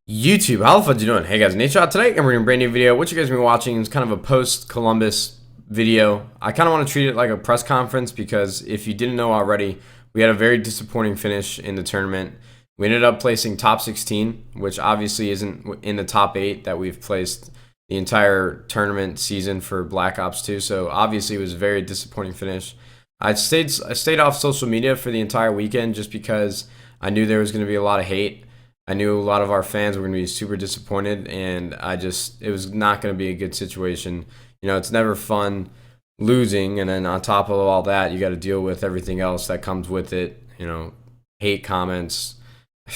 YouTube, how the fuck you doing? Hey guys, Nadeshot today, and we're doing a brand new video. What you guys been watching is kind of a post-Columbus video. I kind of want to treat it like a press conference because if you didn't know already, we had a very disappointing finish in the tournament. We ended up placing top 16, which obviously isn't in the top 8 that we've placed the entire tournament season for Black Ops 2. So obviously it was a very disappointing finish. I stayed off social media for the entire weekend just because I knew there was going to be a lot of hate. I knew a lot of our fans were going to be super disappointed, and it was not going to be a good situation. You know, it's never fun losing, and then on top of all that, you got to deal with everything else that comes with it. You know, hate comments.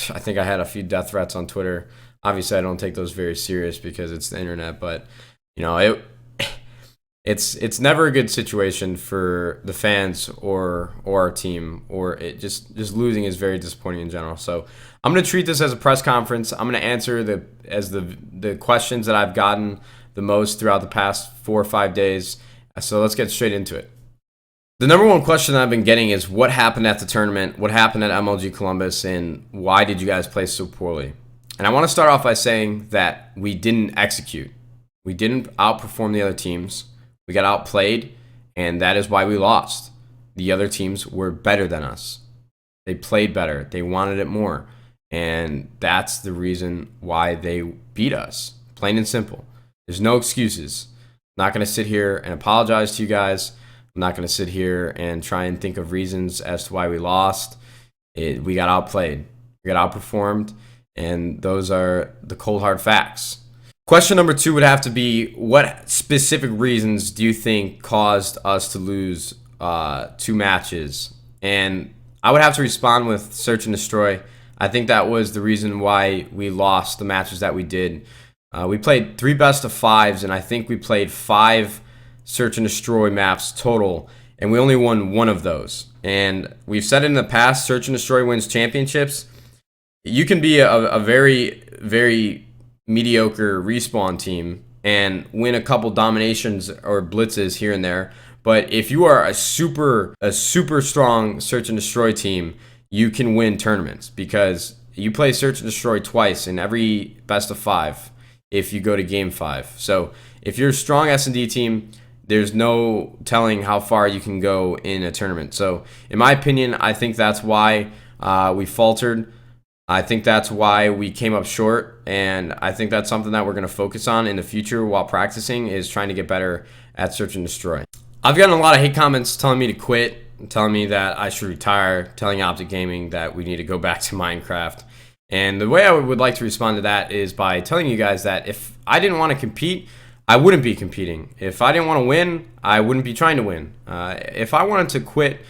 I think I had a few death threats on Twitter. Obviously, I don't take those very serious because it's the internet, but you know, it's never a good situation for the fans or our team, or it just losing is very disappointing in general. So I'm going to treat this as a press conference. I'm going to answer the questions that I've gotten the most throughout the past 4 or 5 days. So let's get straight into it. The number one question that I've been getting is what happened at the tournament, what happened at MLG Columbus, and why did you guys play so poorly? And I want to start off by saying that we didn't execute. We didn't outperform the other teams. We got outplayed, and that is why we lost. The other teams were better than us. They played better. They wanted it more. And that's the reason why they beat us. Plain and simple. There's no excuses. I'm not going to sit here and apologize to you guys. I'm not going to sit here and try and think of reasons as to why we lost. We got outplayed. We got outperformed. And those are the cold hard facts. Question number 2 would have to be, what specific reasons do you think caused us to lose 2 matches? And I would have to respond with search and destroy. I think that was the reason why we lost the matches that we did. We played 3 best of 5s, and I think we played 5 search and destroy maps total, and we only won 1 of those. And we've said in the past, search and destroy wins championships. You can be a very, very mediocre respawn team and win a couple dominations or blitzes here and there, but if you are a super strong search and destroy team, you can win tournaments because you play search and destroy twice in every best of 5 if you go to game 5. So if you're a strong S&D team, there's no telling how far you can go in a tournament. So in my opinion, I think that's why we faltered. I think that's why we came up short, and I think that's something that we're going to focus on in the future while practicing, is trying to get better at search and destroy. I've gotten a lot of hate comments telling me to quit, telling me that I should retire, telling OpTic Gaming that we need to go back to Minecraft. And the way I would like to respond to that is by telling you guys that if I didn't want to compete, I wouldn't be competing. If I didn't want to win, I wouldn't be trying to win. If I wanted to quit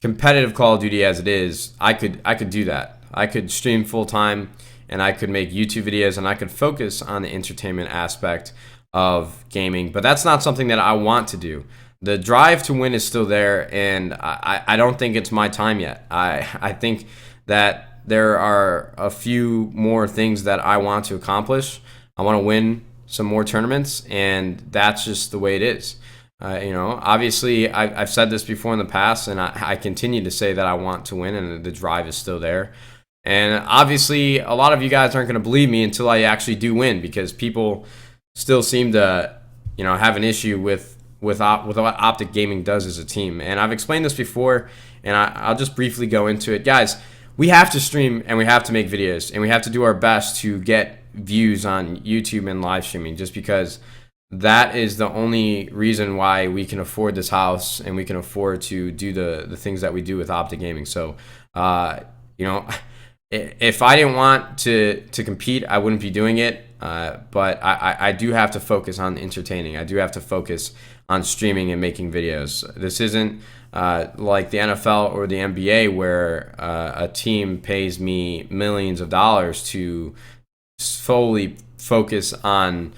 competitive Call of Duty as it is, I could do that. I could stream full time, and I could make YouTube videos, and I could focus on the entertainment aspect of gaming. But that's not something that I want to do. The drive to win is still there, and I don't think it's my time yet. I think that there are a few more things that I want to accomplish. I want to win some more tournaments, and that's just the way it is. You know, obviously, I've said this before in the past, and I continue to say that I want to win, and the drive is still there. And obviously, a lot of you guys aren't going to believe me until I actually do win, because people still seem to, you know, have an issue with what OpTic Gaming does as a team. And I've explained this before, and I'll just briefly go into it. Guys, we have to stream, and we have to make videos, and we have to do our best to get views on YouTube and live streaming, just because that is the only reason why we can afford this house and we can afford to do the things that we do with OpTic Gaming. So, you know, if I didn't want to compete, I wouldn't be doing it. But I do have to focus on entertaining. I do have to focus on streaming and making videos. This isn't like the NFL or the NBA where a team pays me millions of dollars to solely focus on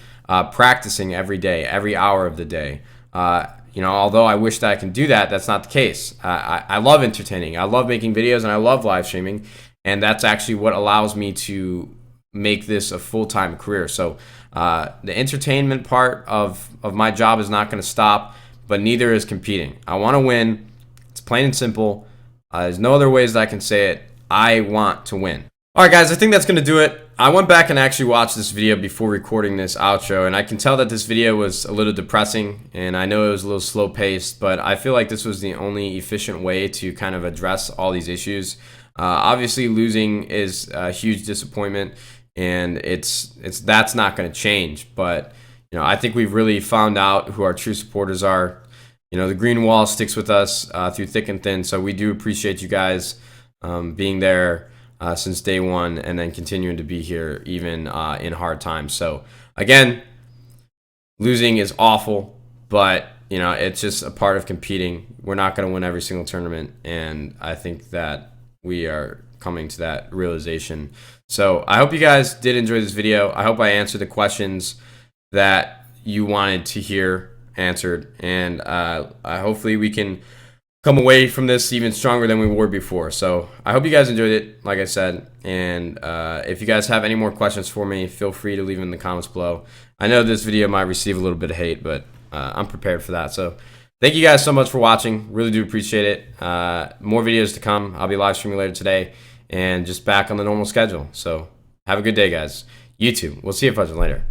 practicing every day, every hour of the day. You know, although I wish that I can do that, that's not the case. I love entertaining. I love making videos, and I love live streaming. And that's actually what allows me to make this a full-time career. So the entertainment part of my job is not going to stop, but neither is competing. I want to win. It's plain and simple. There's no other ways that I can say it. I want to win. All right, guys, I think that's going to do it. I went back and actually watched this video before recording this outro, and I can tell that this video was a little depressing, and I know it was a little slow paced, but I feel like this was the only efficient way to kind of address all these issues. Obviously, losing is a huge disappointment, and that's not going to change. But I think we've really found out who our true supporters are. The green wall sticks with us through thick and thin, so we do appreciate you guys being there since day one, and then continuing to be here even in hard times. So again, losing is awful, but it's just a part of competing. We're not going to win every single tournament, and I think that we are coming to that realization. So I hope you guys did enjoy this video. I hope I answered the questions that you wanted to hear answered, and hopefully we can come away from this even stronger than we were before. So I hope you guys enjoyed it, like I said. And if you guys have any more questions for me, feel free to leave them in the comments below. I know this video might receive a little bit of hate, but I'm prepared for that. So thank you guys so much for watching. Really do appreciate it. More videos to come. I'll be live streaming later today and just back on the normal schedule. So have a good day, guys. YouTube. We'll see you later.